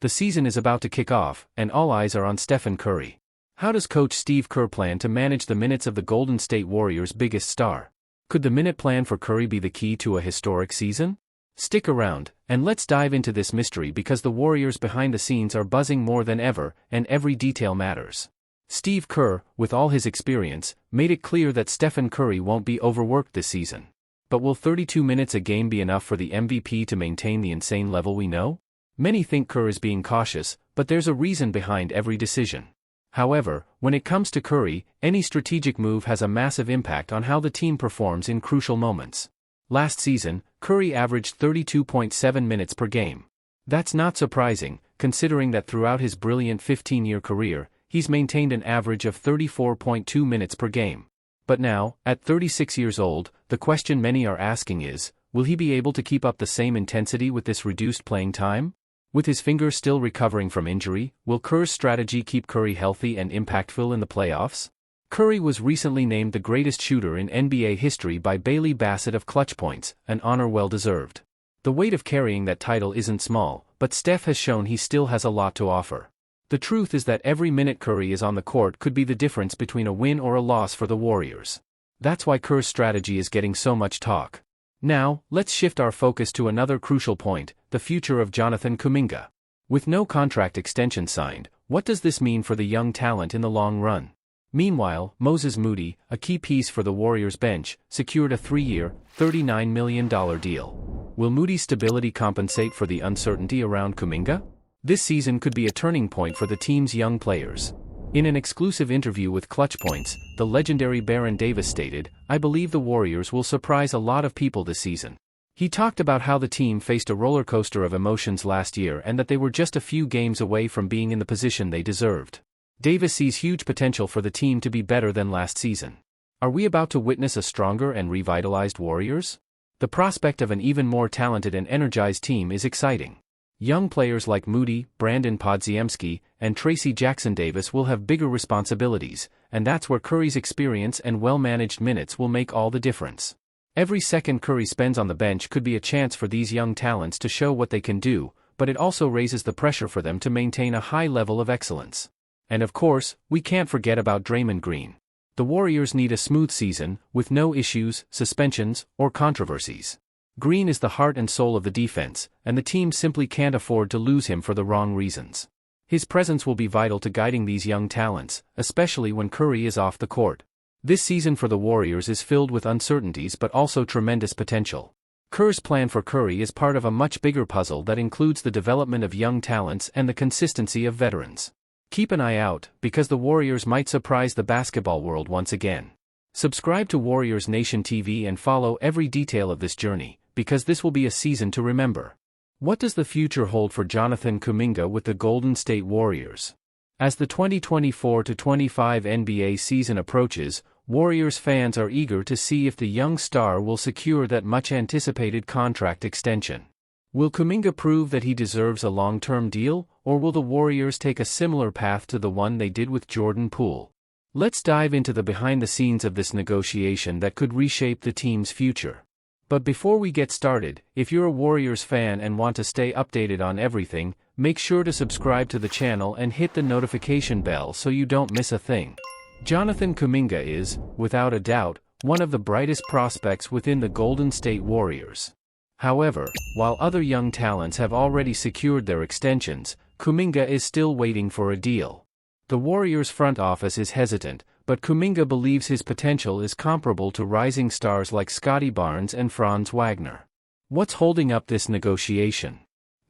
The season is about to kick off, and all eyes are on Stephen Curry. How does coach Steve Kerr plan to manage the minutes of the Golden State Warriors' biggest star? Could the minute plan for Curry be the key to a historic season? Stick around, and let's dive into this mystery because the Warriors behind the scenes are buzzing more than ever, and every detail matters. Steve Kerr, with all his experience, made it clear that Stephen Curry won't be overworked this season. But will 32 minutes a game be enough for the MVP to maintain the insane level we know? Many think Kerr is being cautious, but there's a reason behind every decision. However, when it comes to Curry, any strategic move has a massive impact on how the team performs in crucial moments. Last season, Curry averaged 32.7 minutes per game. That's not surprising, considering that throughout his brilliant 15-year career, he's maintained an average of 34.2 minutes per game. But now, at 36 years old, the question many are asking is, will he be able to keep up the same intensity with this reduced playing time? With his fingers still recovering from injury, will Kerr's strategy keep Curry healthy and impactful in the playoffs? Curry was recently named the greatest shooter in NBA history by Bailey Bassett of Clutch Points, an honor well deserved. The weight of carrying that title isn't small, but Steph has shown he still has a lot to offer. The truth is that every minute Curry is on the court could be the difference between a win or a loss for the Warriors. That's why Kerr's strategy is getting so much talk. Now, let's shift our focus to another crucial point, the future of Jonathan Kuminga. With no contract extension signed, what does this mean for the young talent in the long run? Meanwhile, Moses Moody, a key piece for the Warriors bench, secured a 3-year, $39 million deal. Will Moody's stability compensate for the uncertainty around Kuminga? This season could be a turning point for the team's young players. In an exclusive interview with Clutch Points, the legendary Baron Davis stated, "I believe the Warriors will surprise a lot of people this season." He talked about how the team faced a roller coaster of emotions last year and that they were just a few games away from being in the position they deserved. Davis sees huge potential for the team to be better than last season. Are we about to witness a stronger and revitalized Warriors? The prospect of an even more talented and energized team is exciting. Young players like Moody, Brandon Podziemski, and Tracy Jackson-Davis will have bigger responsibilities, and that's where Curry's experience and well-managed minutes will make all the difference. Every second Curry spends on the bench could be a chance for these young talents to show what they can do, but it also raises the pressure for them to maintain a high level of excellence. And of course, we can't forget about Draymond Green. The Warriors need a smooth season, with no issues, suspensions, or controversies. Green is the heart and soul of the defense, and the team simply can't afford to lose him for the wrong reasons. His presence will be vital to guiding these young talents, especially when Curry is off the court. This season for the Warriors is filled with uncertainties but also tremendous potential. Kerr's plan for Curry is part of a much bigger puzzle that includes the development of young talents and the consistency of veterans. Keep an eye out, because the Warriors might surprise the basketball world once again. Subscribe to WarriorsNation TV and follow every detail of this journey, because this will be a season to remember. What does the future hold for Jonathan Kuminga with the Golden State Warriors? As the 2024-25 NBA season approaches, Warriors fans are eager to see if the young star will secure that much-anticipated contract extension. Will Kuminga prove that he deserves a long-term deal, or will the Warriors take a similar path to the one they did with Jordan Poole? Let's dive into the behind-the-scenes of this negotiation that could reshape the team's future. But before we get started, if you're a Warriors fan and want to stay updated on everything, make sure to subscribe to the channel and hit the notification bell so you don't miss a thing. Jonathan Kuminga is, without a doubt, one of the brightest prospects within the Golden State Warriors. However, while other young talents have already secured their extensions, Kuminga is still waiting for a deal. The Warriors front office is hesitant, but Kuminga believes his potential is comparable to rising stars like Scottie Barnes and Franz Wagner. What's holding up this negotiation?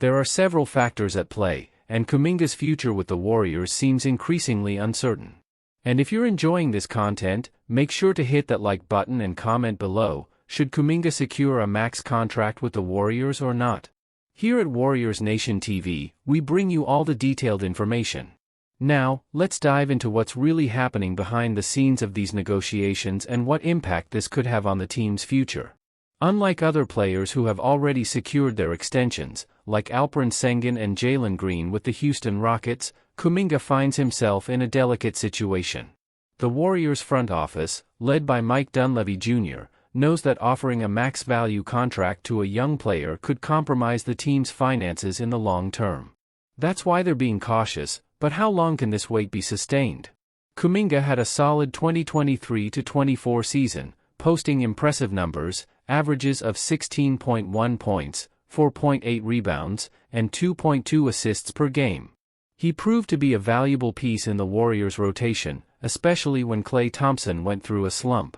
There are several factors at play, and Kuminga's future with the Warriors seems increasingly uncertain. And if you're enjoying this content, make sure to hit that like button and comment below. Should Kuminga secure a max contract with the Warriors or not? Here at WarriorsNation TV, we bring you all the detailed information. Now, let's dive into what's really happening behind the scenes of these negotiations and what impact this could have on the team's future. Unlike other players who have already secured their extensions, like Alperen Sengun and Jalen Green with the Houston Rockets, Kuminga finds himself in a delicate situation. The Warriors front office, led by Mike Dunleavy Jr., knows that offering a max-value contract to a young player could compromise the team's finances in the long term. That's why they're being cautious, but how long can this wait be sustained? Kuminga had a solid 2023-24 season, posting impressive numbers, averages of 16.1 points, 4.8 rebounds, and 2.2 assists per game. He proved to be a valuable piece in the Warriors' rotation, especially when Klay Thompson went through a slump.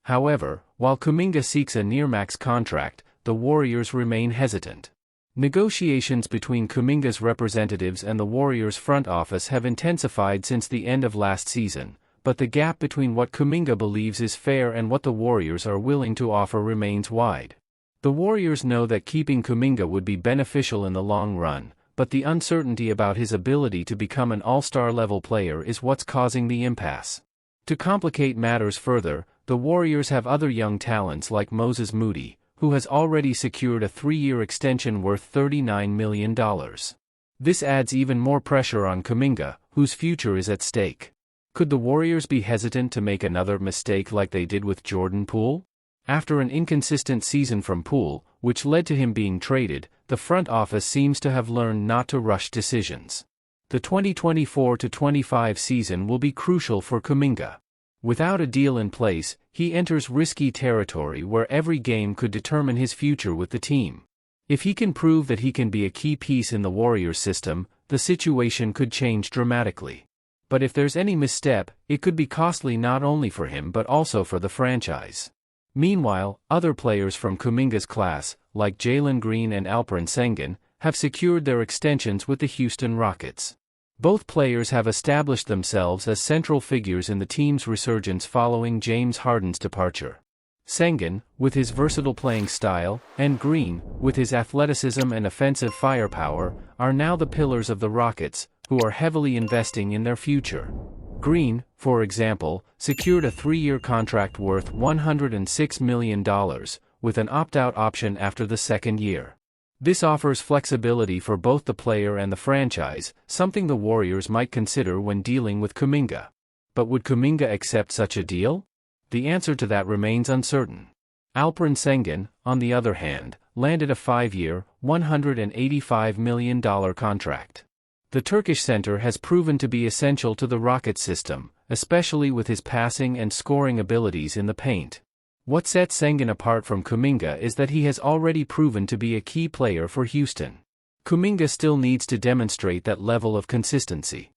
However, while Kuminga seeks a near-max contract, the Warriors remain hesitant. Negotiations between Kuminga's representatives and the Warriors' front office have intensified since the end of last season, but the gap between what Kuminga believes is fair and what the Warriors are willing to offer remains wide. The Warriors know that keeping Kuminga would be beneficial in the long run, but the uncertainty about his ability to become an all-star level player is what's causing the impasse. To complicate matters further, the Warriors have other young talents like Moses Moody, who has already secured a 3-year extension worth $39 million. This adds even more pressure on Kuminga, whose future is at stake. Could the Warriors be hesitant to make another mistake like they did with Jordan Poole? After an inconsistent season from Poole, which led to him being traded, the front office seems to have learned not to rush decisions. The 2024-25 season will be crucial for Kuminga. Without a deal in place, he enters risky territory where every game could determine his future with the team. If he can prove that he can be a key piece in the Warriors system, the situation could change dramatically. But if there's any misstep, it could be costly not only for him but also for the franchise. Meanwhile, other players from Kuminga's class, like Jalen Green and Alperen Sengun, have secured their extensions with the Houston Rockets. Both players have established themselves as central figures in the team's resurgence following James Harden's departure. Sengun, with his versatile playing style, and Green, with his athleticism and offensive firepower, are now the pillars of the Rockets, who are heavily investing in their future. Green, for example, secured a 3-year contract worth $106 million, with an opt-out option after the second year. This offers flexibility for both the player and the franchise, something the Warriors might consider when dealing with Kuminga. But would Kuminga accept such a deal? The answer to that remains uncertain. Alperen Sengun, on the other hand, landed a 5-year, $185 million contract. The Turkish center has proven to be essential to the Rockets system, especially with his passing and scoring abilities in the paint. What sets Sengun apart from Kuminga is that he has already proven to be a key player for Houston. Kuminga still needs to demonstrate that level of consistency.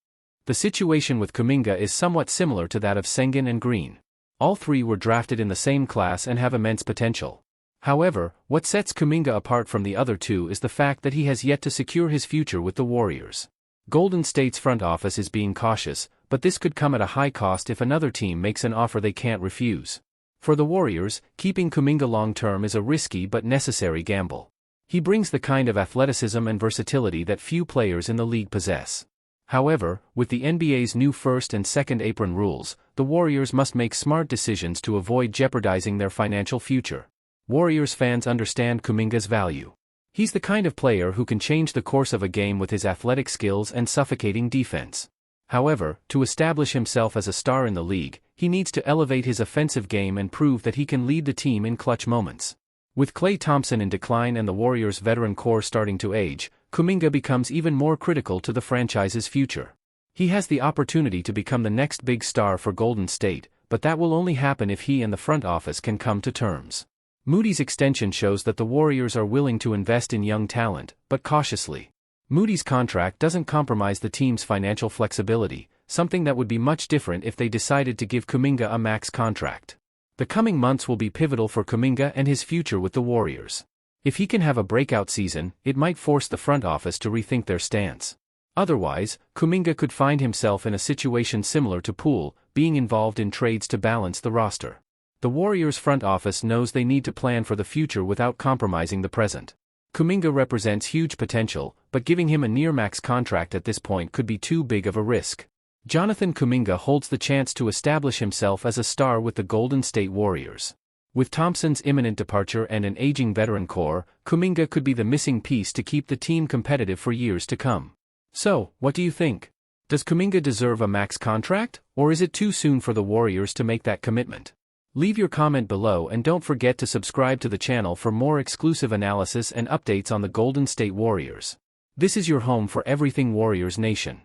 The situation with Kuminga is somewhat similar to that of Sengun and Green. All three were drafted in the same class and have immense potential. However, what sets Kuminga apart from the other two is the fact that he has yet to secure his future with the Warriors. Golden State's front office is being cautious, but this could come at a high cost if another team makes an offer they can't refuse. For the Warriors, keeping Kuminga long-term is a risky but necessary gamble. He brings the kind of athleticism and versatility that few players in the league possess. However, with the NBA's new first and second apron rules, the Warriors must make smart decisions to avoid jeopardizing their financial future. Warriors fans understand Kuminga's value. He's the kind of player who can change the course of a game with his athletic skills and suffocating defense. However, to establish himself as a star in the league, he needs to elevate his offensive game and prove that he can lead the team in clutch moments. With Klay Thompson in decline and the Warriors' veteran core starting to age, Kuminga becomes even more critical to the franchise's future. He has the opportunity to become the next big star for Golden State, but that will only happen if he and the front office can come to terms. Moody's extension shows that the Warriors are willing to invest in young talent, but cautiously. Moody's contract doesn't compromise the team's financial flexibility, something that would be much different if they decided to give Kuminga a max contract. The coming months will be pivotal for Kuminga and his future with the Warriors. If he can have a breakout season, it might force the front office to rethink their stance. Otherwise, Kuminga could find himself in a situation similar to Poole, being involved in trades to balance the roster. The Warriors' front office knows they need to plan for the future without compromising the present. Kuminga represents huge potential, but giving him a near-max contract at this point could be too big of a risk. Jonathan Kuminga holds the chance to establish himself as a star with the Golden State Warriors. With Thompson's imminent departure and an aging veteran core, Kuminga could be the missing piece to keep the team competitive for years to come. So, what do you think? Does Kuminga deserve a max contract, or is it too soon for the Warriors to make that commitment? Leave your comment below and don't forget to subscribe to the channel for more exclusive analysis and updates on the Golden State Warriors. This is your home for everything Warriors Nation.